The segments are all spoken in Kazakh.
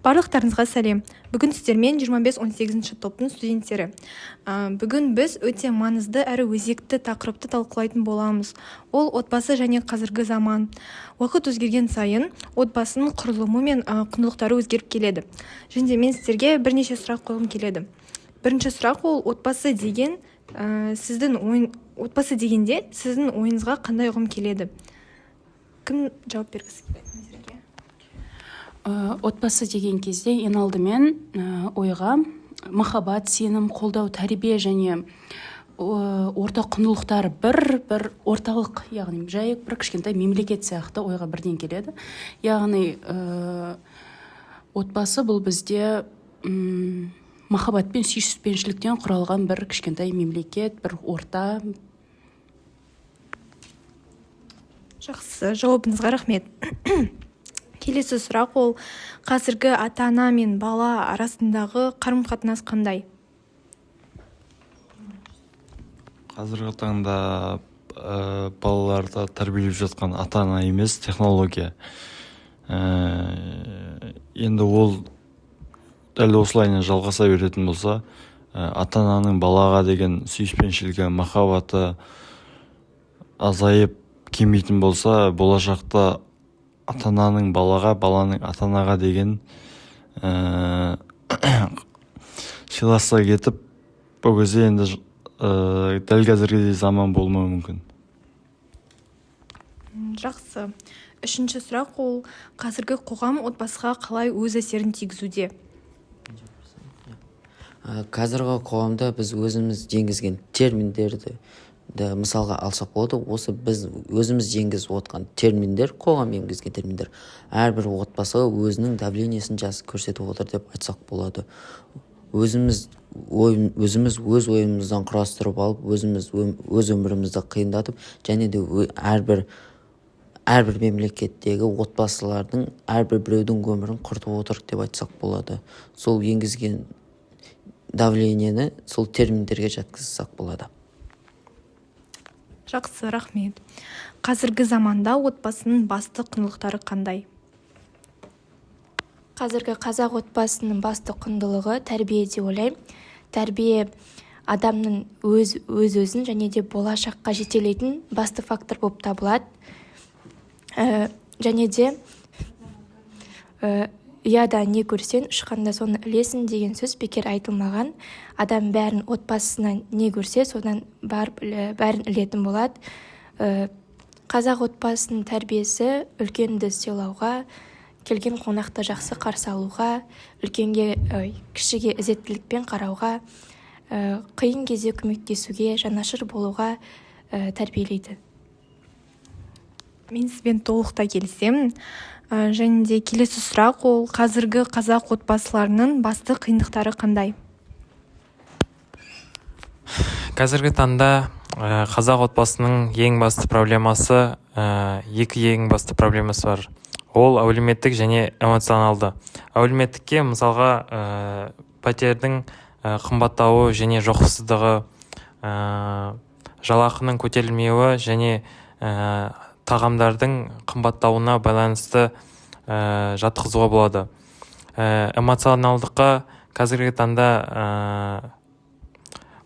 Барлықтарыңызға сәлем. Бүгін сіздермен 25-18 топтың студенттері. Бүгін біз өте маңызды әрі өзекті тақырыпты талқылайтын боламыз. Ол отбасы және қазіргі заман. Уақыт өзгерген сайын отбасының құрылымы мен құндылықтары өзгеріп келеді. Және мен сіздерге бірнеше сұрақ қойғым келеді. Бірінші сұрақ ол отбасы дегенде сіздің ойыңызға қандай ұғым келеді? Кім жауап бергісі келеді? Отбасы деген кезде ең алдымен ойға махаббат, сенім, қолдау, тәрбие және орта құндылықтар бір орталық, яғни жай бір кішкентай мемлекет сияқты ойға бірден келеді. Яғни отбасы бұл бізде махаббат пен сүйіспеншіліктен құралған бір кішкентай мемлекет, бір орта. Жақсы, жауабыңызға рахмет. Келесі сұрақ ол қазіргі ата-ана мен бала арасындағы қарым-қатынас қандай? Қазіргі таңда балаларды тәрбиелеп жатқан ата-ана емес, технология. Енді ол дәл осылайына жалғаса беретін болса, ата-ананың балаға деген сүйіспеншілігі, махаббаты азайып кемейтін болса, болашақта ата-ананың балаға, баланың ата-анаға деген сыйластығы кетіп, бұл кезде енді дәл қазіргідей заман болмауы мүмкін. Жақсы. Үшінші сұрақ ол қазіргі қоғам отбасыға қалай өз әсерін тигізуде? Қазіргі қоғамда біз өзіміз енгізген терминдерді мысалға алсақ болады. Осы біз өзіміз енгізіп отқан терминдер, қоғам енгізген терминдер әрбір отбасыға өзінің давлениесін көрсетіп отыр деп айтсақ болады. Өзіміз өз ойымыздан құрастырып алып, өз өмірімізді қиындатып, және де әрбір мемлекеттегі отбасылардың әрбір біреудің өмірін құртып отыр деп айтсақ болады. Сол енгізген давлениені сол терминдерге жатқызсақ болады. Жақсы, рахмет. Қазіргі заманда отбасының басты құндылықтары қандай? Қазіргі қазақ отбасының басты құндылығы тәрбие деп ойлаймын. Тәрбие адамның өз-өзін және де болашаққа жетелейтін басты фактор болып табылады. Және де ұяда не көрсең, ұшқанда соны ілесің деген сөз бекер айтылмаған. Адам бәрін отбасынан не көрсе, содан бәрін ілетін болады. Қазақ отбасының тәрбиесі үлкенді сыйлауға, келген қонақты жақсы қарсы алуға, кішіге ізеттілікпен қарауға, қиын кезде көмектесуге, жанашыр болуға тәрбиелейді. Мен сізбен толықтай келісемін. Және де келесі сұрақ ол қазіргі қазақ отбасыларының басты қиындықтары қандай? Қазіргі таңда қазақ отбасының ең басты проблемасы, ең басты проблемасы бар. Ол әлеуметтік және эмоционалды. Әлеуметтікке мысалға пәтердің қымбаттауы және жоқсыздығы, жалақының көтерілмеуі және тағамдардың қымбаттауына байланысты жатқызуға болады. Эмоционалдыққа қазіргі таңда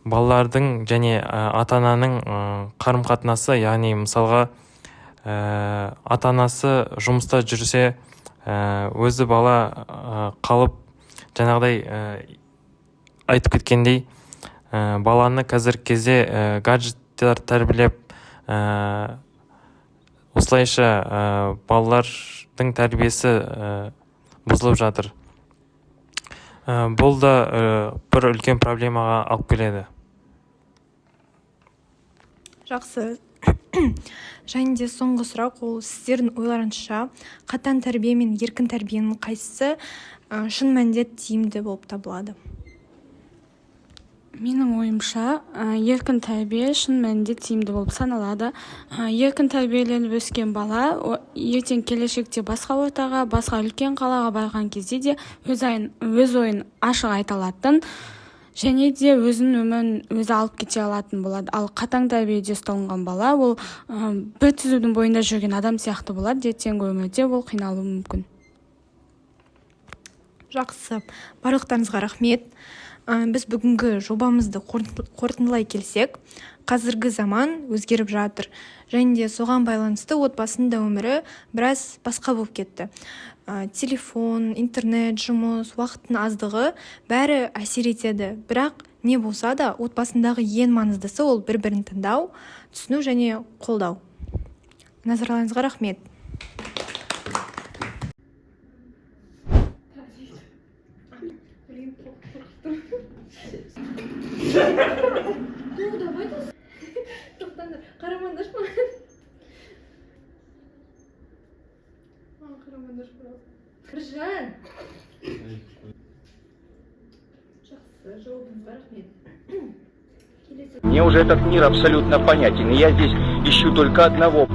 балалардың және ата-ананың қарым-қатынасы, яғни мысалға ата-анасы жұмыста жүрсе, өзі бала қалып, жаңағыдай айтып кеткендей, баланы қазіргі кезде гаджеттер тәрбиелеп, осылайша балалардың тәрбиесі бұзылып жатыр. Бұл да бір үлкен проблемаға алып келеді. Жақсы. Және де соңғы сұрақ ол сіздердің ойларыңызша қатаң тәрбие мен еркін тәрбиенің қайсысы шын мәнінде тиімді болып табылады? Менің ойымша, еркін тәрбие шын мәнінде тиімді болып саналады. Еркін тәрбиеленіп өскен бала ертең келешекте басқа ортаға, басқа үлкен қалаға барған кезде де өз ойын ашық айта алатын және де өзінің өмірін өзі алып кете алатын болады. Ал қатаң тәрбиеде ұсталынған бала ол бір түзудің бойында жүрген адам сияқты болады, ертеңгі өмірде ол қиналуы мүмкін. Жақсы, барлықтарыңызға рахмет. Біз бүгінгі жобамызды қорытындылай келсек, қазіргі заман өзгеріп жатыр, және де соған байланысты отбасының да өмірі біраз басқа болып кетті. Телефон, интернет, жұмыс, уақыттың аздығы бәрі әсер етеді. Бірақ не болса да отбасындағы ең маңыздысы ол бір-бірін тыңдау, түсіну және қолдау. Назарларыңызға рахмет. Біржан! Жақсы, жауабыңызға рахмет. Мне уже этот мир абсолютно понятен, и я здесь ищу только одного.